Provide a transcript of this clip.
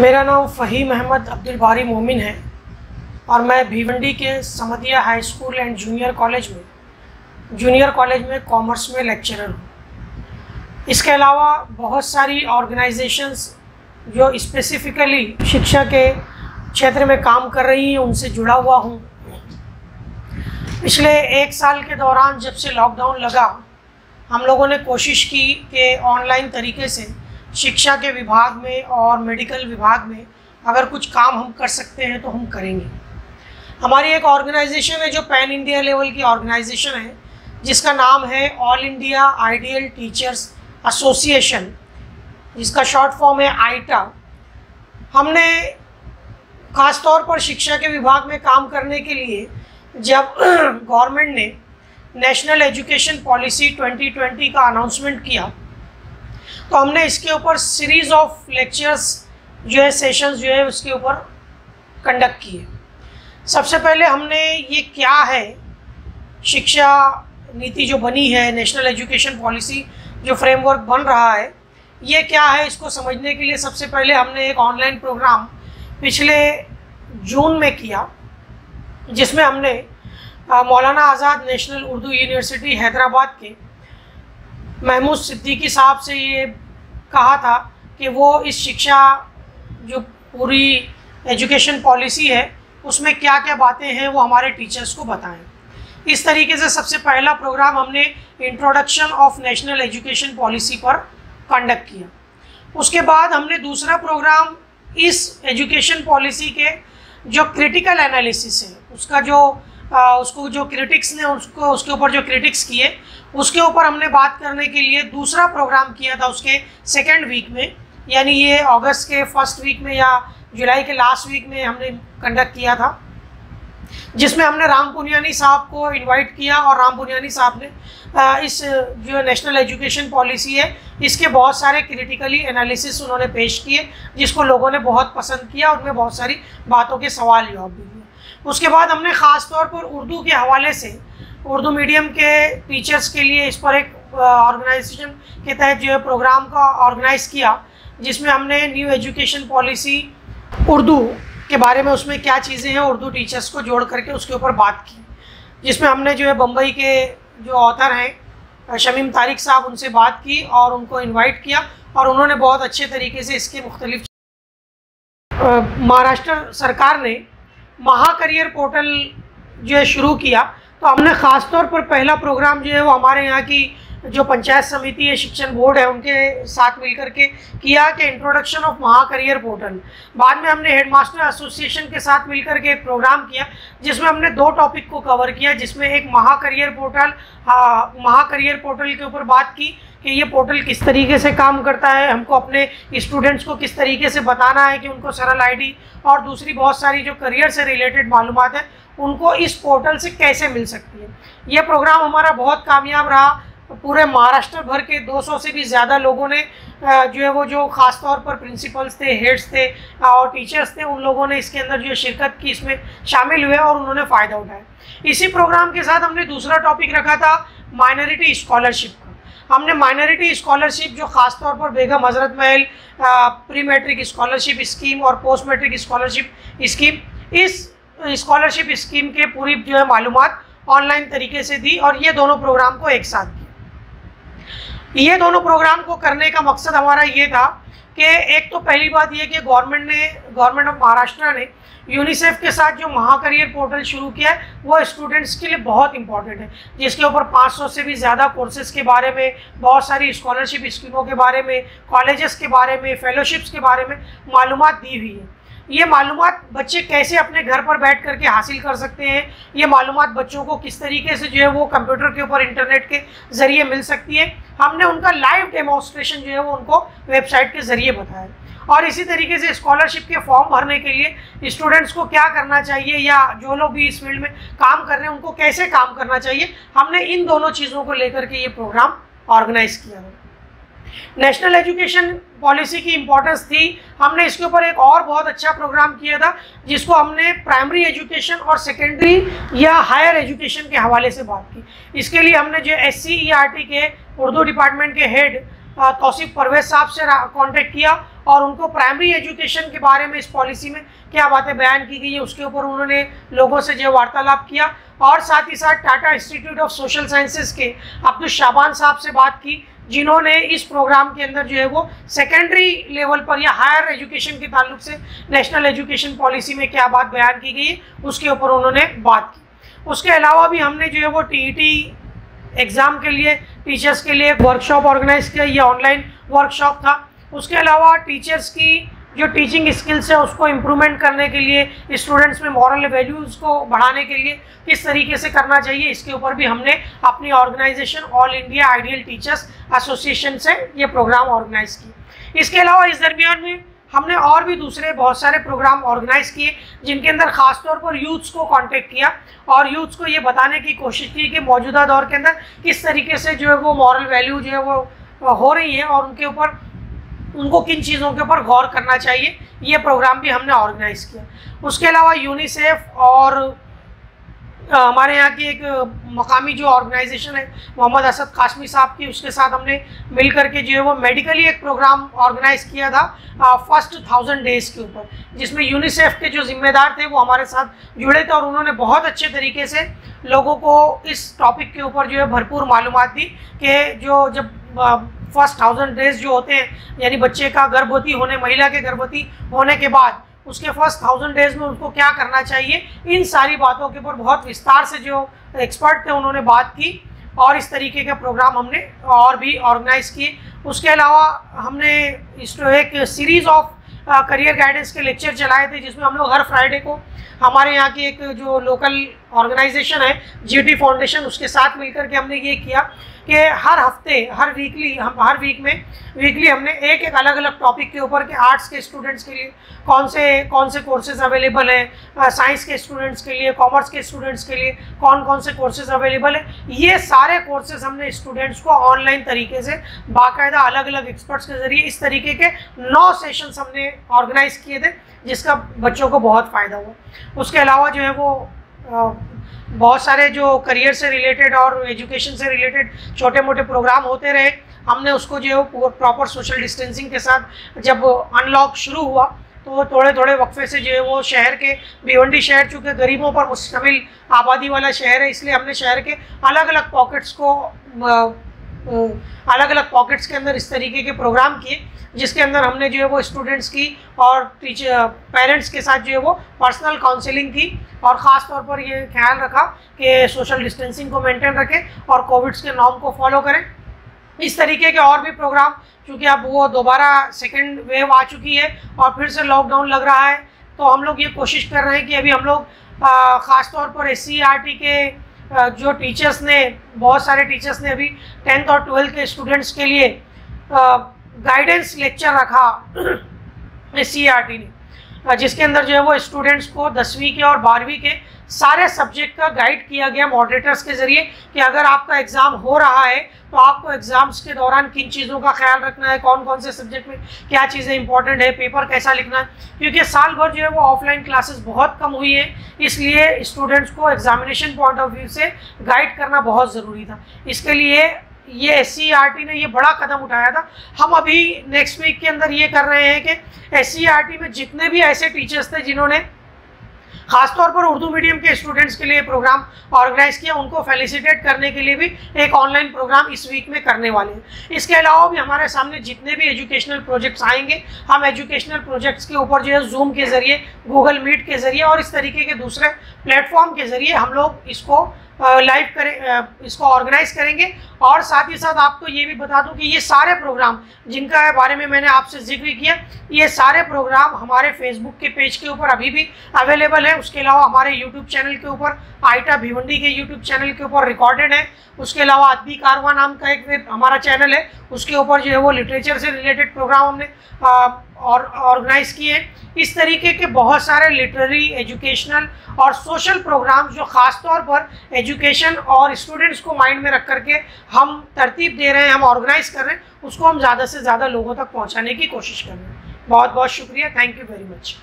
मेरा नाम फ़हीम अहमद अब्दुल बारी मोमिन है और मैं भिवंडी के समदिया high school and junior college में कॉमर्स में लेक्चरर हूँ। इसके अलावा बहुत सारी ऑर्गेनाइजेशंस जो स्पेसिफ़िकली शिक्षा के क्षेत्र में काम कर रही हैं उनसे जुड़ा हुआ हूँ। पिछले 1 साल के दौरान जब से लॉकडाउन लगा, हम लोगों ने कोशिश की कि ऑनलाइन तरीके से शिक्षा के विभाग में और मेडिकल विभाग में अगर कुछ काम हम कर सकते हैं तो हम करेंगे। हमारी एक ऑर्गेनाइजेशन है जो पैन इंडिया लेवल की ऑर्गेनाइजेशन है, जिसका नाम है all India ideal teachers association, जिसका शॉर्ट फॉर्म है आइटा। हमने ख़ास तौर पर शिक्षा के विभाग में काम करने के लिए जब गवर्नमेंट ने नेशनल एजुकेशन पॉलिसी 2020 का अनाउंसमेंट किया तो हमने इसके ऊपर सीरीज़ ऑफ लेक्चर्स जो है, सेशंस जो है, उसके ऊपर कंडक्ट किए। सबसे पहले हमने ये क्या है शिक्षा नीति जो बनी है, नेशनल एजुकेशन पॉलिसी जो फ्रेमवर्क बन रहा है, ये क्या है, इसको समझने के लिए सबसे पहले हमने एक ऑनलाइन प्रोग्राम पिछले जून में किया, जिसमें हमने मौलाना आज़ाद नेशनल उर्दू यूनिवर्सिटी हैदराबाद के महमूद सिद्दीकी साहब से ये कहा था कि वो इस शिक्षा जो पूरी एजुकेशन पॉलिसी है उसमें क्या क्या बातें हैं वो हमारे टीचर्स को बताएं। इस तरीके से सबसे पहला प्रोग्राम हमने introduction of national education policy पर कंडक्ट किया। उसके बाद हमने दूसरा प्रोग्राम इस एजुकेशन पॉलिसी के जो क्रिटिकल एनालिसिस है उसको जो क्रिटिक्स ने उसके ऊपर जो क्रिटिक्स किए उसके ऊपर हमने बात करने के लिए दूसरा प्रोग्राम किया था उसके 2nd वीक में, यानी ये अगस्त के 1st वीक में या जुलाई के लास्ट वीक में हमने कंडक्ट किया था, जिसमें हमने राम पुनियानी साहब को इनवाइट किया और राम पुनियानी साहब ने इस जो नेशनल एजुकेशन पॉलिसी है इसके बहुत सारे क्रिटिकली एनालिसिस उन्होंने पेश किए, जिसको लोगों ने बहुत पसंद किया। उनमें बहुत सारी बातों के सवाल जवाब भी दिए। उसके बाद हमने ख़ास तौर पर उर्दू के हवाले से उर्दू मीडियम के टीचर्स के लिए इस पर एक ऑर्गेनाइजेशन के तहत जो है प्रोग्राम का ऑर्गेनाइज़ किया, जिसमें हमने न्यू एजुकेशन पॉलिसी उर्दू के बारे में उसमें क्या चीज़ें हैं उर्दू टीचर्स को जोड़ करके उसके ऊपर बात की, जिसमें हमने जो है बम्बई के जो ऑथर हैं शमीम तारिक साहब उनसे बात की और उनको इनवाइट किया और उन्होंने बहुत अच्छे तरीके से इसके मुख्तलिफ महाराष्ट्र सरकार ने महाकरियर पोर्टल जो है शुरू किया, तो हमने ख़ास तौर पर पहला प्रोग्राम जो है वो हमारे यहाँ की जो पंचायत समिति है, शिक्षण बोर्ड है, उनके साथ मिलकर के किया कि इंट्रोडक्शन ऑफ महाकरियर पोर्टल। बाद में हमने हेडमास्टर एसोसिएशन के साथ मिलकर के एक प्रोग्राम किया जिसमें हमने 2 टॉपिक को कवर किया, जिसमें एक महाकरियर पोर्टल के ऊपर बात की कि ये पोर्टल किस तरीके से काम करता है, हमको अपने स्टूडेंट्स को किस तरीके से बताना है कि उनको सरल आईडी और दूसरी बहुत सारी जो करियर से रिलेटेड मालूमात है उनको इस पोर्टल से कैसे मिल सकती है। ये प्रोग्राम हमारा बहुत कामयाब रहा। पूरे महाराष्ट्र भर के 200 से भी ज़्यादा लोगों ने जो है वो जो ख़ास तौर पर प्रिंसिपल्स थे, हेड्स थे और टीचर्स थे, उन लोगों ने इसके अंदर जो शिरकत की, इसमें शामिल हुए और उन्होंने फ़ायदा उठाया। इसी प्रोग्राम के साथ हमने दूसरा टॉपिक रखा था माइनॉरिटी स्कॉलरशिप का। हमने माइनॉरिटी स्कॉलरशिप जो ख़ास तौर पर बेगम हज़रत महल प्री मैट्रिक स्कॉलरशिप स्कीम और पोस्ट मैट्रिक स्कॉलरशिप स्कीम, इस स्कॉलरशिप स्कीम के पूरी जो है मालूमात ऑनलाइन तरीके से दी और ये दोनों प्रोग्राम को एक साथ किया। ये दोनों प्रोग्राम को करने का मकसद हमारा ये था कि एक तो पहली बात ये कि गवर्नमेंट ऑफ महाराष्ट्र ने यूनिसेफ के साथ जो महाकरियर पोर्टल शुरू किया है वो स्टूडेंट्स के लिए बहुत इंपॉर्टेंट है, जिसके ऊपर 500 से भी ज़्यादा कोर्सेज के बारे में, बहुत सारी स्कॉलरशिप स्कीमों के बारे में, कॉलेजेस के बारे में, फेलोशिप्स के बारे में मालूमात दी हुई है। ये मालूमात बच्चे कैसे अपने घर पर बैठ करके हासिल कर सकते हैं, ये मालूमात बच्चों को किस तरीके से जो है वो कंप्यूटर के ऊपर इंटरनेट के ज़रिए मिल सकती है, हमने उनका लाइव डेमोन्स्ट्रेशन जो है वो उनको वेबसाइट के ज़रिए बताया। और इसी तरीके से स्कॉलरशिप के फॉर्म भरने के लिए स्टूडेंट्स को क्या करना चाहिए या जो लोग भी इस फील्ड में काम कर रहे हैं उनको कैसे काम करना चाहिए, हमने इन दोनों चीज़ों को लेकर के ये प्रोग्राम ऑर्गेनाइज़ किया है। नेशनल एजुकेशन पॉलिसी की इम्पोर्टेंस थी, हमने इसके ऊपर एक और बहुत अच्छा प्रोग्राम किया था जिसको हमने प्राइमरी एजुकेशन और सेकेंडरी या हायर एजुकेशन के हवाले से बात की। इसके लिए हमने जो SCERT के उर्दू डिपार्टमेंट के हेड तौसीफ परवेज साहब से कांटेक्ट किया और उनको प्राइमरी एजुकेशन के बारे में इस पॉलिसी में क्या बातें बयान की गई है उसके ऊपर उन्होंने लोगों से जो वार्तालाप किया। और साथ ही साथ Tata institute of social sciences के अब्दुल शाबान साहब से बात की, जिन्होंने इस प्रोग्राम के अंदर जो है वो सेकेंडरी लेवल पर या हायर एजुकेशन के ताल्लुक से नेशनल एजुकेशन पॉलिसी में क्या बात बयान की गई है उसके ऊपर उन्होंने बात की। उसके अलावा भी हमने जो है वो टीईटी एग्ज़ाम के लिए टीचर्स के लिए एक वर्कशॉप ऑर्गेनाइज किया, ये ऑनलाइन वर्कशॉप था। उसके अलावा टीचर्स की जो टीचिंग स्किल्स है उसको इम्प्रूवमेंट करने के लिए, स्टूडेंट्स में मॉरल वैल्यूज़ को बढ़ाने के लिए किस तरीके से करना चाहिए, इसके ऊपर भी हमने अपनी organisation all India ideal teachers association से ये प्रोग्राम ऑर्गेनाइज किए। इसके अलावा इस दरमियान में हमने और भी दूसरे बहुत सारे प्रोग्राम ऑर्गेनाइज किए, जिनके अंदर ख़ासतौर पर यूथ्स को कांटेक्ट किया और यूथ्स को ये बताने की कोशिश की कि मौजूदा दौर के अंदर किस तरीके से जो है वो मॉरल वैल्यू जो है वो हो रही है और उनको किन चीज़ों के ऊपर गौर करना चाहिए, ये प्रोग्राम भी हमने ऑर्गेनाइज़ किया। उसके अलावा यूनिसेफ और हमारे यहाँ की एक मकामी जो ऑर्गेनाइजेशन है मोहम्मद असद कासमी साहब की, उसके साथ हमने मिल करके जो है वो मेडिकली एक प्रोग्राम ऑर्गेनाइज़ किया था फर्स्ट 1000 डेज़ के ऊपर, जिसमें यूनिसेफ के जो जिम्मेदार थे वो हमारे साथ जुड़े थे और उन्होंने बहुत अच्छे तरीके से लोगों को इस टॉपिक के ऊपर जो है भरपूर मालूमात दी कि जो जब फर्स्ट 1000 डेज़ जो होते हैं यानी बच्चे का गर्भवती होने, महिला के गर्भवती होने के बाद उसके फर्स्ट 1000 डेज़ में उनको क्या करना चाहिए, इन सारी बातों के ऊपर बहुत विस्तार से जो एक्सपर्ट थे उन्होंने बात की और इस तरीके के प्रोग्राम हमने और भी ऑर्गेनाइज किए। उसके अलावा हमने एक सीरीज़ ऑफ करियर गाइडेंस के लेक्चर चलाए थे, जिसमें हम लोग हर फ्राइडे को हमारे यहाँ की एक जो लोकल ऑर्गेनाइजेशन है जीटी फाउंडेशन, उसके साथ मिलकर के हमने ये किया कि हर हफ्ते हर वीकली हमने एक अलग अलग टॉपिक के ऊपर के आर्ट्स के स्टूडेंट्स के लिए कौन से कोर्सेज अवेलेबल हैं, साइंस के स्टूडेंट्स के लिए, कॉमर्स के स्टूडेंट्स के लिए कौन से कोर्सेज अवेलेबल है, ये सारे कोर्सेज हमने स्टूडेंट्स को ऑनलाइन तरीके से बाकायदा अलग अलग एक्सपर्ट्स के ज़रिए इस तरीके के 9 सेशंस हमने ऑर्गेनाइज किए थे, जिसका बच्चों को बहुत फ़ायदा हुआ। उसके अलावा जो है वो बहुत सारे जो करियर से रिलेटेड और एजुकेशन से रिलेटेड छोटे मोटे प्रोग्राम होते रहे। हमने उसको जो है प्रॉपर सोशल डिस्टेंसिंग के साथ जब अनलॉक शुरू हुआ तो थोड़े वक्फे से जो है वो शहर के भिवंडी शहर चूँकि गरीबों पर मुश्तमिल आबादी वाला शहर है, इसलिए हमने शहर के अलग अलग पॉकेट्स के अंदर इस तरीके के प्रोग्राम किए, जिसके अंदर हमने जो है वो स्टूडेंट्स की और टीचर पेरेंट्स के साथ जो है वो पर्सनल काउंसलिंग की और ख़ास तौर पर ये ख्याल रखा कि सोशल डिस्टेंसिंग को मेंटेन रखें और कोविड्स के नॉर्म को फॉलो करें। इस तरीके के और भी प्रोग्राम, चूँकि अब वो दोबारा सेकेंड वेव आ चुकी है और फिर से लॉकडाउन लग रहा है, तो हम लोग ये कोशिश कर रहे हैं कि अभी हम लोग ख़ास तौर पर SCERT के जो टीचर्स ने, बहुत सारे टीचर्स ने अभी 10th और 12th के स्टूडेंट्स के लिए गाइडेंस लेक्चर रखा SCERT ने, जिसके अंदर जो है वो स्टूडेंट्स को 10वीं के और 12वीं के सारे सब्जेक्ट का गाइड किया गया मॉडरेटर्स के ज़रिए कि अगर आपका एग्ज़ाम हो रहा है तो आपको एग्ज़ाम्स के दौरान किन चीज़ों का ख्याल रखना है, कौन से सब्जेक्ट में क्या चीज़ें इंपॉर्टेंट है, पेपर कैसा लिखना है, क्योंकि साल भर जो है वो ऑफलाइन क्लासेस बहुत कम हुई है, इसलिए स्टूडेंट्स को एग्जामिनेशन पॉइंट ऑफ व्यू से गाइड करना बहुत ज़रूरी था। इसके लिए ये SCERT ने ये बड़ा कदम उठाया था। हम अभी नेक्स्ट वीक के अंदर ये कर रहे हैं कि SCERT में जितने भी ऐसे टीचर्स थे जिन्होंने खासतौर पर उर्दू मीडियम के स्टूडेंट्स के लिए प्रोग्राम ऑर्गेनाइज किया, उनको फेलिसिटेट करने के लिए भी एक ऑनलाइन प्रोग्राम इस वीक में करने वाले हैं। इसके अलावा भी हमारे सामने जितने भी एजुकेशनल प्रोजेक्ट्स आएंगे, हम एजुकेशनल प्रोजेक्ट्स के ऊपर जो है जूम के ज़रिए, गूगल मीट के ज़रिए और इस तरीके के दूसरे प्लेटफॉर्म के ज़रिए हम लोग इसको इसको ऑर्गेनाइज करेंगे। और साथ ही साथ आपको ये भी बता दूं कि ये सारे प्रोग्राम जिनका बारे में मैंने आपसे जिक्र किया, ये सारे प्रोग्राम हमारे फेसबुक के पेज के ऊपर अभी भी अवेलेबल है। उसके अलावा हमारे यूट्यूब चैनल के ऊपर, आईटा भिवंडी के यूट्यूब चैनल के ऊपर रिकॉर्डेड है। उसके अलावा अदबी कारवां नाम का एक हमारा चैनल है, उसके ऊपर जो है वो लिटरेचर से रिलेटेड प्रोग्राम हमने और ऑर्गेनाइज किए हैं। इस तरीके के बहुत सारे लिटरेरी, एजुकेशनल और सोशल प्रोग्राम जो ख़ास तौर पर एजुकेशन और स्टूडेंट्स को माइंड में रख करके हम तरतीब दे रहे हैं, हम ऑर्गेनाइज कर रहे हैं, उसको हम ज़्यादा से ज़्यादा लोगों तक पहुंचाने की कोशिश कर रहे हैं। बहुत बहुत शुक्रिया, थैंक यू वेरी मच।